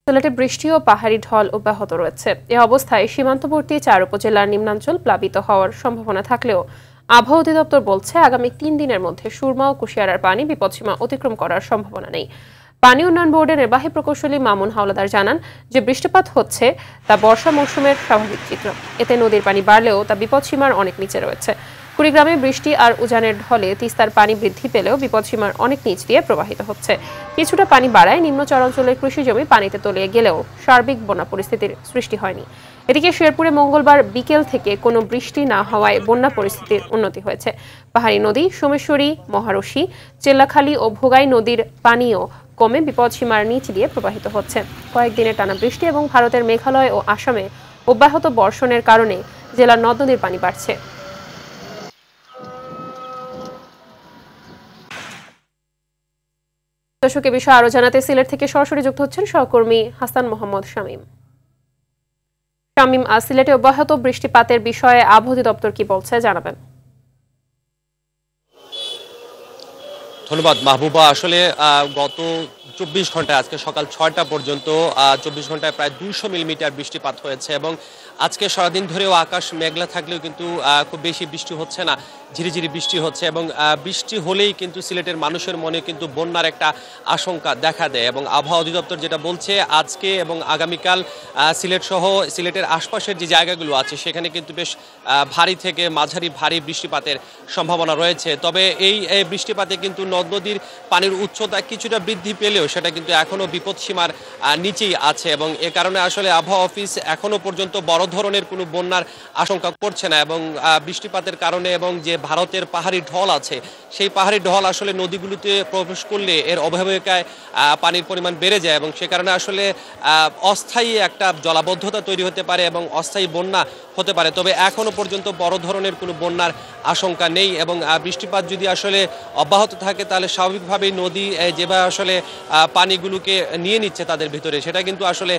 সিলেটে বৃষ্টি ও পাহাড়ি ঢল অব্যাহত রয়েছে। এ অবস্থায় সীমান্তবর্তী 4 উপজেলার নিম্নাঞ্চল প্লাবিত হওয়ার সম্ভাবনা থাকলেও আবহাওয়া অধিদপ্তর বলছে আগামী 3 দিনের মধ্যে সুরমা ও কুশিয়ারার পানি বিপদসীমা অতিক্রম করার সম্ভাবনা নেই। পানি উন্নয়ন বোর্ডের নির্বাহী প্রকৌশলী মামুন হাওলাদার জানান যে বৃষ্টিপাত হচ্ছে তা বর্ষা মৌসুমের স্বাভাবিক চিত্র। এতে নদীর পানি বাড়লেও তা বিপদসীমার অনেক নিচে রয়েছে। কুড়িগ্রামে বৃষ্টি আর উজানের ঢলে তিস্তার পানি বৃদ্ধি পেলেও বিপদসীমার অনেক নিচ দিয়ে প্রবাহিত হচ্ছে। কিছুটা পানি বাড়ায় নিম্নচর অঞ্চলের কৃষি জমি পানিতে তলিয়ে গেলেও সার্বিক বন্যা পরিস্থিতির সৃষ্টি হয়নি। এদিকে শেরপুরে মঙ্গলবার বিকেল থেকে কোনো বৃষ্টি না হওয়ায় বন্যা পরিস্থিতির উন্নতি হয়েছে। পাহাড়ি নদী সোমেশ্বরী, মহারশী, চেল্লাখালী ও ভোগাই নদীর পানিও কমে বিপদসীমার নিচ দিয়ে প্রবাহিত হচ্ছে। কয়েকদিনের টানা বৃষ্টি এবং ভারতের মেঘালয় ও আসামে অব্যাহত বর্ষণের কারণে জেলার নদ নদীর পানি বাড়ছে। দর্শক, এ বিষয়ে আরো জানাতে সিলেট থেকে সরাসরি যুক্ত হচ্ছেন সহকর্মী হাসান মোহাম্মদ শামীম। সিলেটে অব্যাহত বৃষ্টিপাতের বিষয়ে আবহাওয়া অধিদপ্তর কি বলছে জানাবেন। ধন্যবাদ মাহবুবা। আসলে গত 24 ঘন্টায় আজকে সকাল 6টা পর্যন্ত 24 ঘন্টায় প্রায় 200 মিলিমিটার বৃষ্টিপাত হয়েছে এবং আজকে সারাদিন ধরেও আকাশ মেঘলা থাকলেও কিন্তু খুব বেশি বৃষ্টি হচ্ছে না, ঝিরিঝিরি বৃষ্টি হচ্ছে এবং বৃষ্টি হলেই কিন্তু সিলেটের মানুষের মনে কিন্তু বন্যার একটা আশঙ্কা দেখা দেয় এবং আবহাওয়া অধিদপ্তর যেটা বলছে আজকে এবং আগামীকাল সিলেট সহ সিলেটের আশপাশের যে জায়গাগুলো আছে সেখানে কিন্তু বেশ ভারী থেকে মাঝারি ভারী বৃষ্টিপাতের সম্ভাবনা রয়েছে। তবে এই বৃষ্টিপাতে কিন্তু নদ নদীর পানির উচ্চতা কিছুটা বৃদ্ধি পেলেও সেটা কিন্তু এখনো বিপদসীমার নিচেই আছে এবং এ কারণে আসলে আবহাওয়া অফিস এখনো পর্যন্ত বড় ধরনের কোনো বন্যার আশঙ্কা করছে না এবং বৃষ্টিপাতের কারণে এবং যে ভারতের পাহাড়ি ঢল আছে সেই পাহাড়ি ঢল আসলে নদীগুলোতে প্রবেশ করলে এর অববাহিকায় পানির পরিমাণ বেড়ে যায় এবং সে কারণে আসলে অস্থায়ী একটা জলাবদ্ধতা তৈরি হতে পারে এবং অস্থায়ী বন্যা হতে পারে। তবে এখনো পর্যন্ত বড় ধরনের কোনো বন্যার আশঙ্কা নেই এবং বৃষ্টিপাত যদি আসলে অব্যাহত থাকে তাহলে স্বাভাবিকভাবেই নদী যেভাবে আসলে পানিগুলোকে নিয়ে নিচ্ছে তাদের ভিতরে সেটা কিন্তু আসলে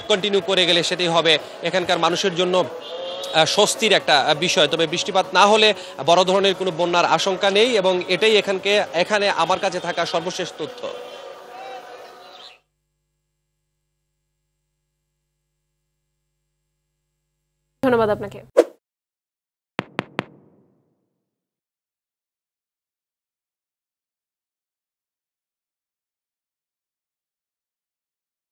কন্টিনিউ করে গেলে সেটাই হবে এখানকার মানুষের জন্য স্বস্তির একটা বিষয়। তবে বৃষ্টিপাত না হলে বড় ধরনের কোনো বন্যার আশঙ্কা নেই এবং এটাই এখানে আমার কাছে থাকা সর্বশেষ তথ্য। ধন্যবাদ আপনাকে।